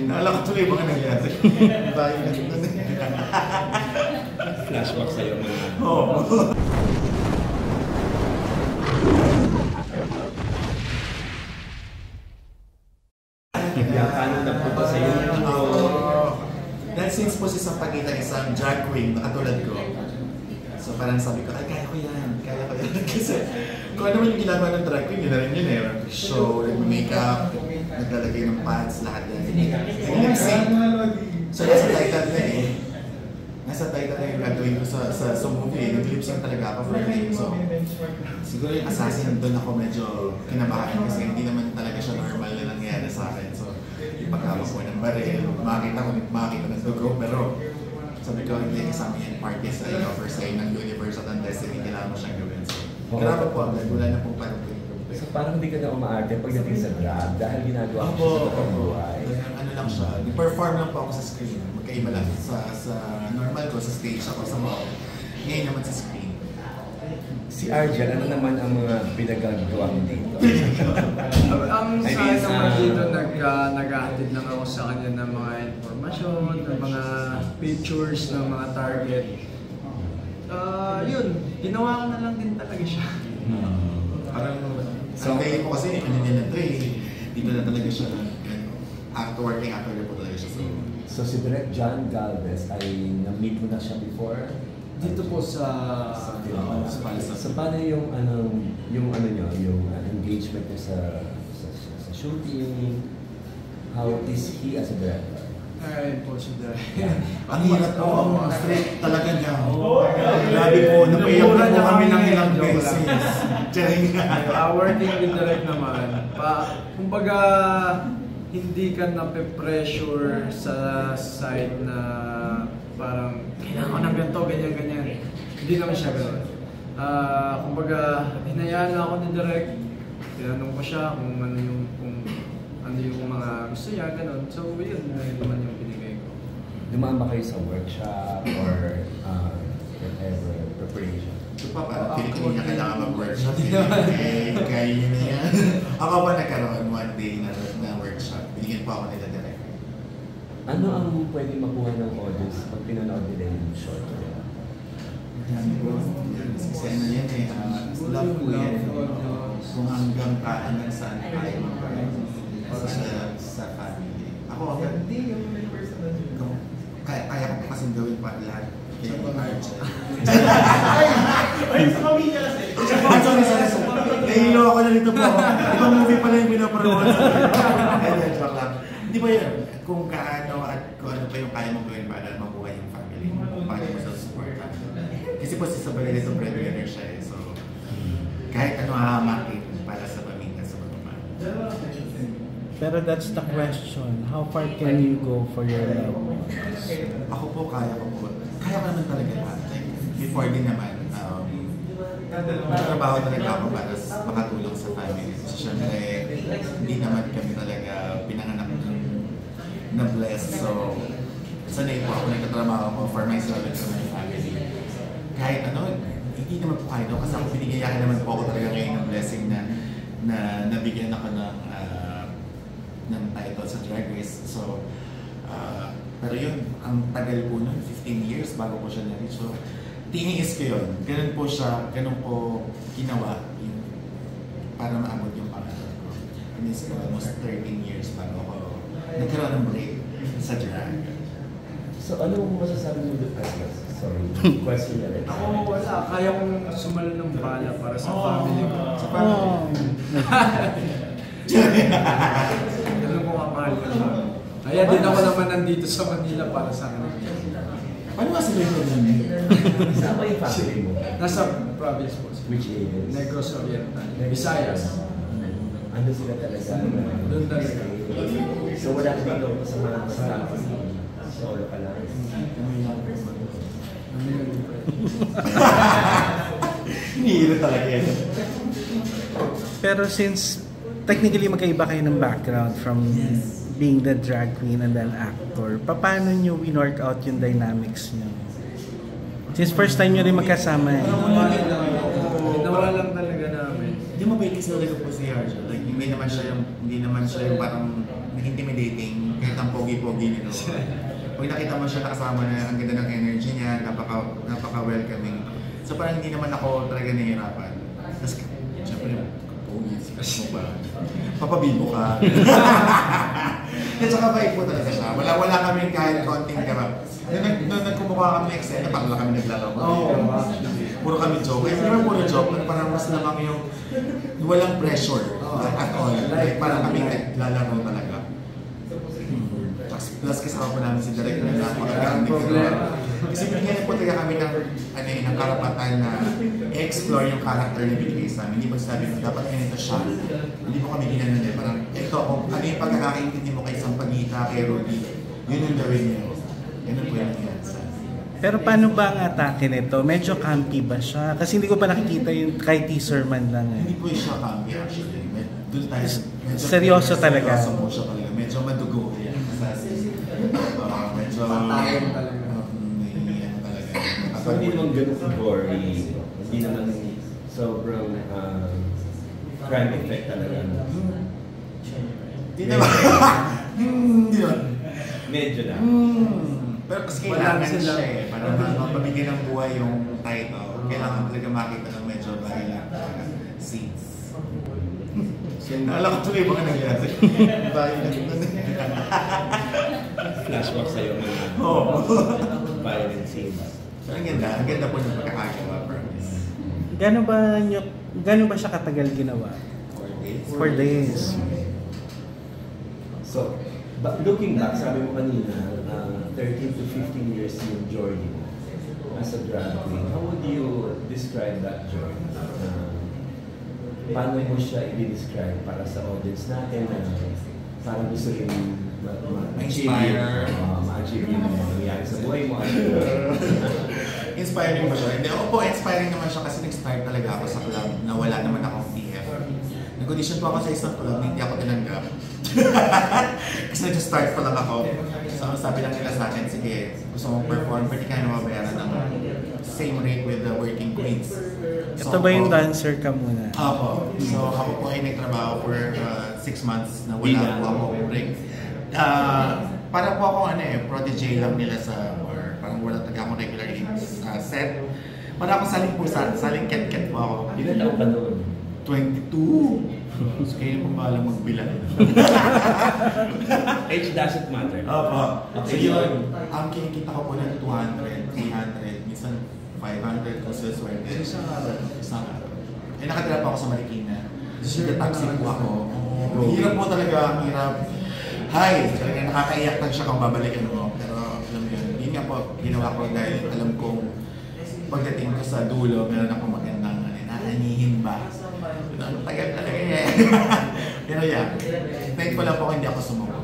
Naalala ko tuloy mga nangyari. Flashback sa'yo mga. Oo. Kaya paano nagpunta sa'yo? Dahil since po sa pagkita isang drag queen na katulad ko, so parang sabi ko, ay kaya ko yan. Kasi kung ano man yung ginagawa ng drag queen, yun na rin yun eh. Show, makeup, naglalagay ng pads, lahat yan. Lip-sync. So nasa title na eh. Nasa title na yung gagawin ko sa movie. Nag-lip-sync talaga ako for me. So siguro yung assassin doon ako medyo kinabahan kasi hindi naman talaga siya normal na nangyayari sa akin. So ipagkabas ko ng baril, makakita ng dugo, pero sabi ko, hindi kasama yan party sa offer sa'yo ng universe at ang destiny, kailangan mo siyang gawin. So, grabe po, wala na pong parang so parang hindi ka na umaarte pagdating sa drag dahil ginagawa ko siya sa pagbuhay. Ano lang siya, nag-perform lang po ako sa screen. Magkaiba lang sa normal ko, sa stage ako sa mall. Ngayon naman sa screen. Si Argel, ano naman ang mga pinagagawa mo dito? Ang sa naman dito, nag-ahatid lang ako sa kanya ng mga informasyon, ng mga pictures, ng mga target. Yun, ginawa ko na lang din talaga siya. Parang, ang day po kasi, ano niya na ito eh, dito na talaga siya working actor po talaga siya. So si Direk John Galvez ay na-meet mo na siya before? Dito po sa So paano yung yung engagement niya sa shooting? How is he as a director? Ayun po si Direk. Ang hirap po, ang straight talaga niya. Grabe po, napaiyak na po kami ng ilang beses. Working with Direk naman, kumbaga hindi ka nape-pressure sa side na parang kailangan ko ng ganito, ganyan. Hindi naman siya gano'n. Kumbaga, hinayaan ako ni Direk. Tinanong ko siya kung ano yung mga gusto niya, gano'n. So, yun naman yung binigay ko. Dumaan ba kayo sa workshop or whatever, preparation? Ito pa, parang feeling niya kailangan mag-workshop. Kaya yun na yan. Ako pa nagkaroon one day na workshop. Binigyan po ako nila Direk. Ano ang pwede makuha ng audience pag pinanood nila yung short? Yan po. Kasi ano yan eh, love po yan. Kung hanggang hanggang saan tayo sa family. Ako hanggang kaya ko kasi gawin pa lahat. Kaya ko Ay, sa pamilya kasi. Sorry. Nahilo ako na nito po. Ibang movie pala yung pinapromote sa akin. Joke lang. Hindi ba yan? Kung kaano at kung ano pa yung kaya mong gawin para mabuhay yung family mo. Paano mo sa support. Kasi po si Sabalay nito breadwinner siya eh. So, kahit ano hahamakin para sa pamilya sa mga. Pero that's the question. How far can you go for your love? Ako po, kaya ko po. Kaya ko naman talaga lahat. Like, before din naman, nagtrabaho talaga ako para makatulong sa family. So, syempre, hindi naman kami talaga pinanganak na blessed. So, sanay po ako nagtatrabaho ko for myself and for my family. Kahit ano, hindi naman po kahit kasi ako pinigayakan naman po ako talaga ngayon ng blessing na nabigyan ako ng title sa Drag Race. So, pero yun, ang tagal po nun, 15 years bago ko siya na-reach. So, tiniis ko yun. Ganun po siya, ganun po ginawa para maabot yung pangarap ko. Tiniis ko almost 13 years bago ako nagkaroon ng break sa drag. So, ano mo masasabi mo doon? Sorry, question na rin. Ako wala, kaya kong sumalo ng bala para sa family ko. Sa family. Ganun ko kamahal ko siya. Kaya din ako naman nandito sa Manila para sa akin. Paano nga sila ito namin? Saan ba yung family mo? Nasa province po. Which areas? Negros Oriental. Visayas. Ano sila talaga? Doon talaga. So wala ka dito sa mga kasama. Solo ka lang. Hinihiro talaga yan. Pero since technically magkaiba kayo ng background from being the drag queen and then actor, paano nyo winwork out yung dynamics nyo? Since first time nyo rin magkasama eh. Nawala lang talaga namin. Hindi mo pwede talaga po si Arjo. Like, hindi naman siya yung parang intimidating. Kahit ang pogi-pogi nito. Pag nakita mo siya nakasama na, ang ganda ng energy niya, napaka-welcoming. So parang hindi naman ako talaga nahihirapan. Tapos, syempre, pogi, sikas mo ba? Papabibo ka. At saka bait po talaga siya. Wala kami kahit konting kama. Nung nagkumukha kami ng eksena, parang lang kami naglalaro. Puro kami joke. Hindi naman puro joke, parang mas lamang yung walang pressure at all. Like, parang kami naglalaro talaga. Plus kasama po namin si Direk na napakagandang ginawa. Kasi binigyan po talaga kami ng karapatan na i-explore yung character na binigay sa amin. Hindi po sabi mo, dapat ganito siya. Hindi po kami ginanon eh. Parang, ito, ano yung pagkakaintindi mo kay Sampaguita, kay Rudy, yun yung gawin niyo. Ganun po yung nangyari sa amin. Pero paano ba ang atake nito? Medyo campy ba siya? Kasi hindi ko pa nakikita yung kay teaser man lang eh. Hindi po siya campy actually. Doon tayo, seryoso talaga. Seryoso po siya talaga. Medyo madugo. Medyo Patayon talaga. So hindi naman ganun ka-gory. Hindi naman sobrang crime effect talaga. Hindi naman. Hindi naman. Medyo na. Pero kasi kailangan siya eh. Para mapabigyan ng buhay yung title. Kailangan talaga makita ng medyo violent scenes. Naalala ko tuloy mga nangyari. Flashback sa'yo mga violent scenes. So, ang ganda po ng pagkakagawa, promise. Gano'n ba siya katagal ginawa? 4 days. So, looking back, sabi mo kanina, 13 to 15 years yung journey mo as a drag queen. How would you describe that journey? Paano mo siya i-describe para sa audience natin na parang gusto rin ma-achieve yung mga nangyayari sa buhay mo? Inspiring ba siya? Hindi, opo, inspiring naman siya kasi nag-start talaga ako sa club na wala naman akong PF. Nag-audition po ako sa isang club na hindi ako tinanggap. Kasi nag-start pa lang ako. So, sabi lang nila sa akin, sige, gusto mong perform, pwede ka na mabayaran ng same rate with the working queens. So, ito ba yung dancer ka muna? Opo. So, ako po ay nagtrabaho for 6 months na wala po akong break. Para po ako protege lang nila sa, or parang wala talaga akong regular set. Para akong saling pusa, saling ket-ket po ako. Ilan taon ka noon? 22. So, kayo po balang magbilang. Age doesn't matter. Opo. So Okay. yun, ang kinikita ko po ng 200, 300, minsan 500 kung swerte. Isang araw. Eh, nakatira po ako sa Marikina. Taxi po ako. Hirap po talaga, ang hirap. Hi! Talaga nakakaiyak lang siya kung babalikan mo. Pero alam mo yun, yun nga po, ginawa ko dahil alam kong pagdating ko sa dulo, meron akong magandang naanihin ba? Ang tagal talaga eh. Pero yeah, thankful lang po hindi ako sumuko.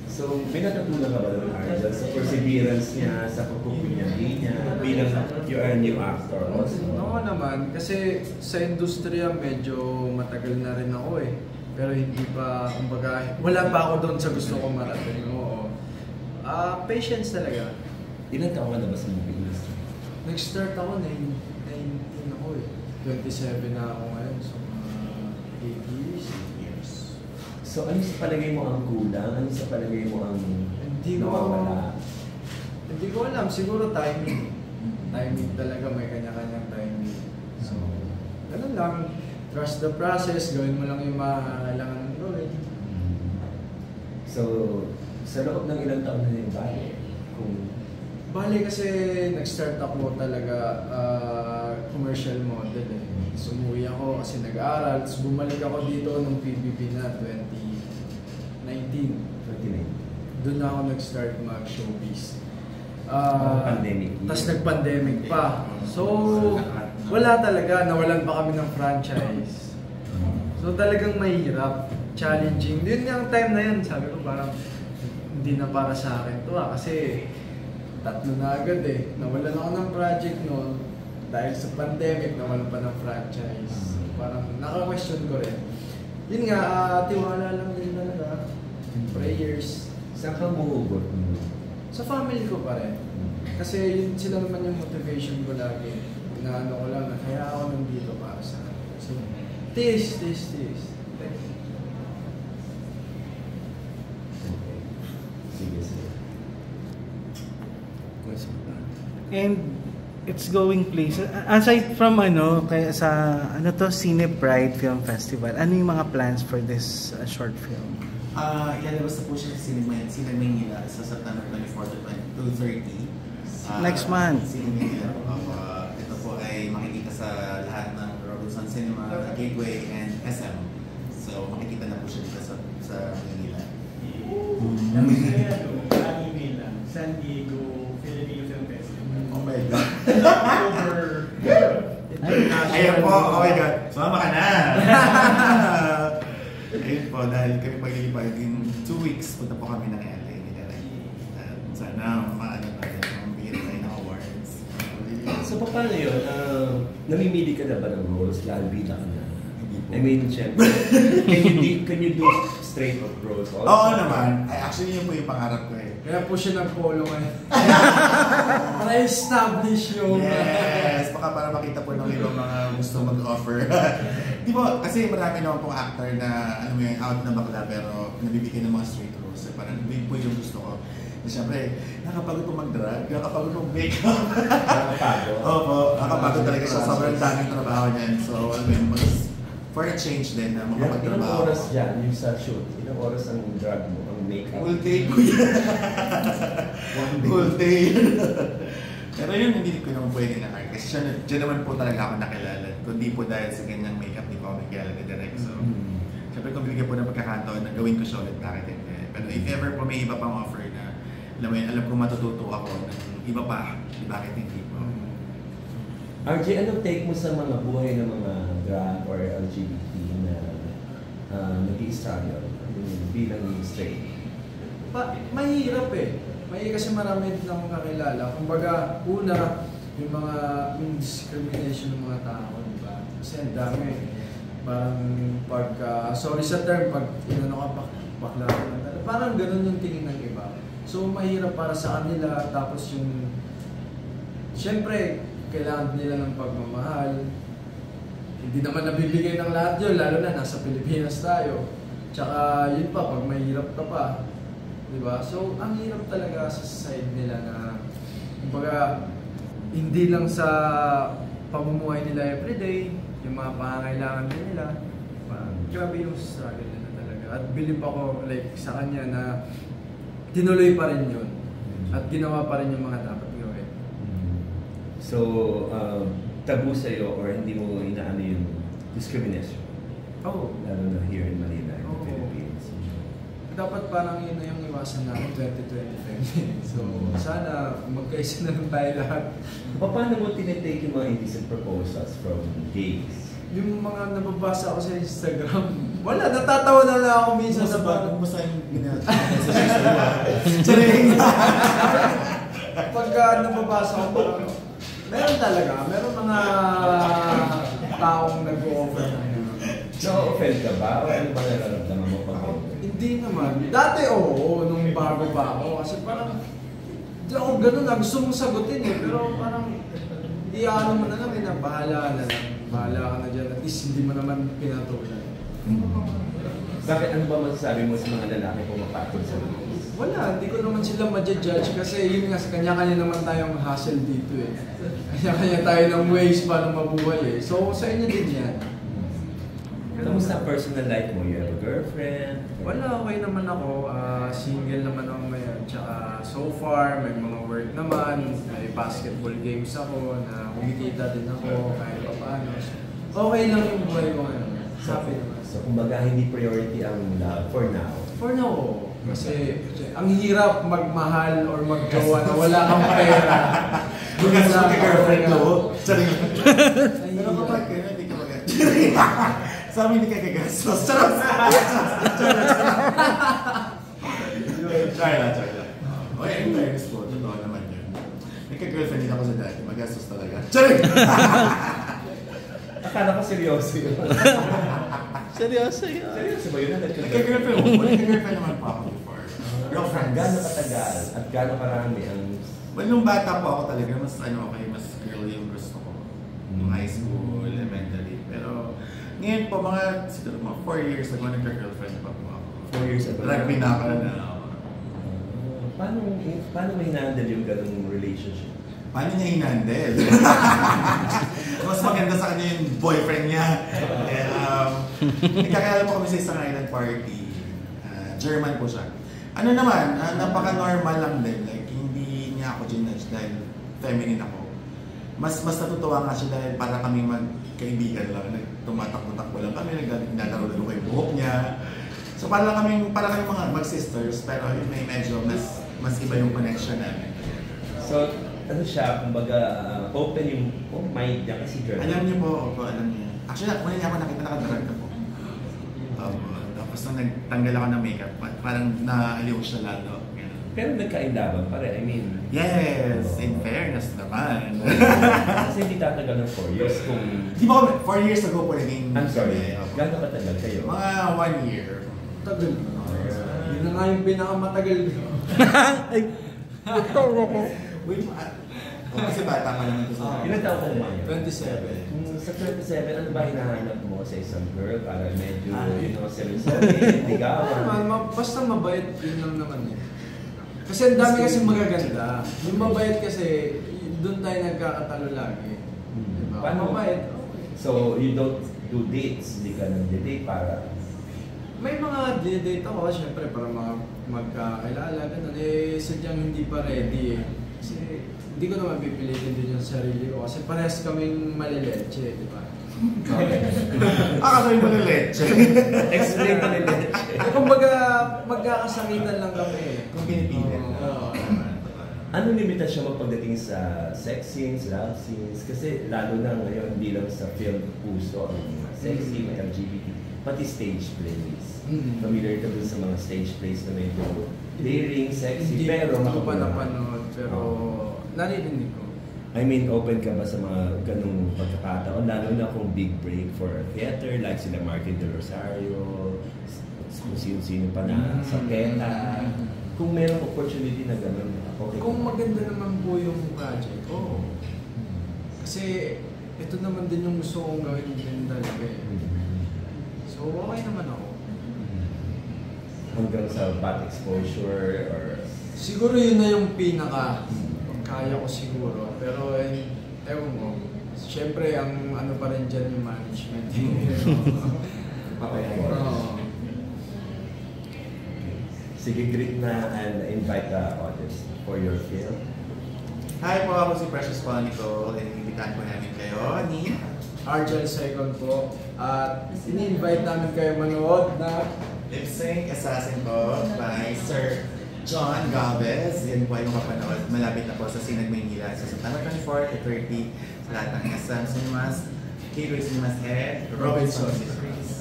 So, may natutunan ka ba ng Arjel sa perseverance niya, sa pagpupunyagi niya, bilang you are a new actor also? Oo naman, kasi sa industriya medyo matagal na rin ako eh. Pero hindi pa, kumbaga, wala pa ako doon sa gusto kong marating. Oo. Patience talaga. Ilan taon ka na ba sa movie industry? Nag-start ako, 19 ako eh. 27 na ako ngayon, so 8 years. So, ano sa palagay mo ang kulang? Ano sa palagay mo ang Hindi ko alam, siguro timing. Timing talaga, may kanya-kanyang timing. So, ganun lang. Trust the process, gawin mo lang yung kailangan gawin. So, sa loob ng ilang taon na yung Bale kasi nag-start ako talaga commercial model eh. Sumuwi ako kasi nag-aaral, tapos bumalik ako dito nung PBB na 2019. Doon na ako nag-start mag-showbiz. Pandemic. Tapos nag-pandemic pa. So, wala talaga, nawalan pa kami ng franchise. So talagang mahirap, challenging. Yun yung time na yun, sabi ko parang hindi na para sa akin to kasi 3 na agad eh. Nawalan ako ng project noon dahil sa pandemic, nawalan pa ng franchise. Parang naka-question ko rin. Yun nga, tiwala lang din talaga. Prayers. Saan ka umuugot? Sa family ko pa rin. Kasi yun, sila naman yung motivation ko lagi. Inaano ko lang na kaya ako nandito para sa kanila. So, tiis. this year. And it's going places. Aside from kaya sa Cine Pride Film Festival, ano yung mga plans for this short film? Ilalabas na po siya sa Sine Manila sa September 24 to 30. Next month. Sine Manila. Ito po ay makikita sa lahat ng Robinson Cinema, Gateway, and SM. So makikita na po siya dito sa Manila. San Diego Filipino Film Festival. Oh my God. October. Ayan po, oh my God. Sumama ka na! Ayun po, dahil kami maglilipad in 2 weeks, punta po kami ng LA. Sana maano tayo, mabigyan tayo ng awards. So paano yun? Namimili ka na ba ng roles? Lalo bida ka na? I mean, syempre, can you do straight up roles also? Oo naman. Actually, yun po yung pangarap ko eh. Kaya po siya nag-follow ngayon. Para establish yung... Yes! Baka para makita po ng ibang mga gusto mag-offer. Di ba, kasi marami naman pong actor na, out na bakla pero nabibigyan ng mga straight roles. Parang big po yung gusto ko. Siyempre, nakapagod po mag-drag, nakapagod po make-up. Nakapagod? Opo, nakapagod talaga siya. Sobrang daming trabaho niyan. So, alam mo yun, for a change din na Ilang makapagtrabaho. oras dyan yung sa shoot? Ilang oras ang drag mo, ang makeup? Full day po yan. Full day. Pero yun, hindi ko naman pwede na art. Kasi dyan naman po talaga ako nakilala. Kundi po dahil sa ganyang makeup ni Comic Galaga direct. So, syempre kung bigyan po ng pagkakataon na gawin ko siya ulit, bakit hindi. Pero if ever po may iba pang offer na, alam ko matututo ako ng iba pa, bakit hindi po. RJ, anong take mo sa mga buhay ng mga drag or LGBT na nag-i-struggle bilang straight? Mahirap eh. Mahirap kasi marami din akong kakilala. Kumbaga, una, yung discrimination ng mga tao, diba? Kasi ang dami. Parang sorry sa term, pag inano ka bakla ka lang. Parang ganun yung tingin ng iba. So, mahirap para sa kanila. Tapos yung, syempre, kailangan nila ng pagmamahal. Hindi naman nabibigay ng lahat yun, lalo na nasa Pilipinas tayo. Tsaka yun pa, pag mahirap ka pa. Diba? So, ang hirap talaga sa side nila na, kumbaga, hindi lang sa pamumuhay nila everyday, yung mga pangangailangan din nila. Grabe yung struggle nila talaga. At believe ako, like, sa kanya na tinuloy pa rin yun. At ginawa pa rin yung mga dapat gawin. So, tabu sa'yo or hindi mo inaano yung discrimination? Oo. Lalo na here in Manila, in the Philippines. Dapat parang yun na yung iwasan natin 2025. So, sana magkaisa na lang tayo lahat. Paano mo tinitake yung mga indecent proposals from gays? Yung mga nababasa ko sa Instagram, wala, natatawa na lang ako minsan sa Kung basta yung ginagawa. Pagka nababasa ko, meron talaga, meron mga taong nag-o-offer na yun. Na-offend ka ba? O ano ba nararamdaman mo pag Hindi naman. Dati oo, nung bago pa ako. Kasi parang, hindi ako ganun na. Gusto mong sagutin eh. Pero parang, hindi ano mo na lang eh, na bahala na lang. Bahala ka na dyan. At least hindi mo naman pinatulan. Bakit ano ba masasabi mo sa mga lalaki pumapatol sa gays? Wala, hindi ko naman sila ma-judge kasi yun nga, kanya-kanya naman tayong hassle dito eh. Kanya-kanya tayo ng ways paano mabuhay eh. So, sa inyo din yan. Kamusta ang personal life mo? You have a girlfriend? Wala, okay naman ako. Single naman ako ngayon. Tsaka so far, may mga work naman. May basketball games ako na kumikita din ako kahit pa paano. Okay lang yung buhay ko ngayon. Happy naman. So, kumbaga, hindi priority ang love for now? For now, kasi ang hirap magmahal or magjowa na wala kang pera. Bukas mo kay girlfriend ko. Sorry. Ay, Pero kapag ka, hindi ka mag- Sa amin, hindi ka kagastos. Charot! Try lang. Okay, in fairness po, totoo naman yun. May ka-girlfriend din ako sa dati, magastos talaga. Charot! Akala ko seryoso yun. Seryoso yun. Seryoso ba yun? Nagka-girlfriend mo po, nagka-girlfriend naman po ako before. Girlfriend. Gano'ng katagal at gano'ng karami ang... Well, nung bata po ako talaga, mas mas girl yung gusto ko. Nung high school, elementary. Pero ngayon po, siguro mga 4 years ago, nagka-girlfriend pa po ako. 4 years ago? Rugby na ako na. paano mo hinandle yung ganung relationship? Paano niya hinandel? Mas maganda sa kanya yung boyfriend niya. Nagkakilala po kami sa isang island party. German po siya. Ano naman, napaka-normal lang din. Like, hindi niya ako ginudge dahil feminine ako. Mas natutuwa nga siya dahil para kami magkaibigan lang. Tumatakbo-takbo lang kami, naglalaro-laro ko yung buhok niya. So para kami mga mag-sisters, pero may medyo mas iba yung connection namin. So, ano siya, kumbaga, open yung mind niya kasi German. Alam niyo po, alam niyo. Actually, ako niya ako nakita nakadrag ako. Tapos nung nagtanggal ako ng makeup, parang naaliw siya lalo. Pero nagkaindaban pa rin, I mean. Yes, in fairness naman. Kasi hindi tatagal ng 4 years kung... Di ba kami, 4 years ago po naging... I'm sorry, gano'n katagal kayo? Mga 1 year. Tagal. Yun na nga yung pinakamatagal. Ay, ito ako. Wait, kasi bata pa naman ito sa... Ilan taon ka naman yun? 27. Sa 27, ano ba hinahanap mo sa isang girl para medyo, seryoso, ligawan? Basta mabait, yun lang naman eh. Kasi ang dami kasi magaganda. Yung mabait kasi, doon tayo nagkakatalo lagi. Diba? Paano? Mabait. So, you don't do dates? Hindi ka nag-date para... May mga date ako, syempre, para magkakilala, ganun. Sadyang hindi pa ready eh. Kasi hindi ko naman pipilitin din yung sarili ko. Kasi parehas kaming malileche, di ba? Kasi yung leche. Explain mo nila. Kumbaga, magkakasakitan lang kami eh. Kung pinipilit. Anong limitasyon mo pagdating sa sex scenes, love scenes? Kasi lalo na ngayon, hindi lang sa film puso ang sex scene, LGBT, pati stage plays. Familiar ka dun sa mga stage plays na medyo daring, sexy, pero hindi ko pa napanood, pero naririnig ko. I mean, open ka ba sa mga ganung pagkakataon? Lalo na kung big break for theater, like sila Martin De Rosario, kung sino-sino pa na sa Peta. Kung mayroong opportunity na gano'n, okay. Kung maganda naman po yung project, oo. Kasi ito naman din yung gusto kong gawin din talaga eh. So okay naman ako. Hanggang sa bad exposure or... Siguro yun na yung pinaka kaya ko siguro. Pero ewan mo, siyempre ang ano pa rin dyan yung management. Papayagan. Oo. Sige, greet na and invite the audience for your film. Hi po, ako si Precious Panico. Inimbitahan po namin kayo ni Argel Second po. At ini-invite namin kayo manood na Lip Sync Assassin po by Sir John Galvez. Yan po ay makapanood. Malapit na po sa Sinag, Maynila. Sa September 24 to 30 sa lahat ng SM Cinemas, Gateway Cinemas, and Robinson Cinemas.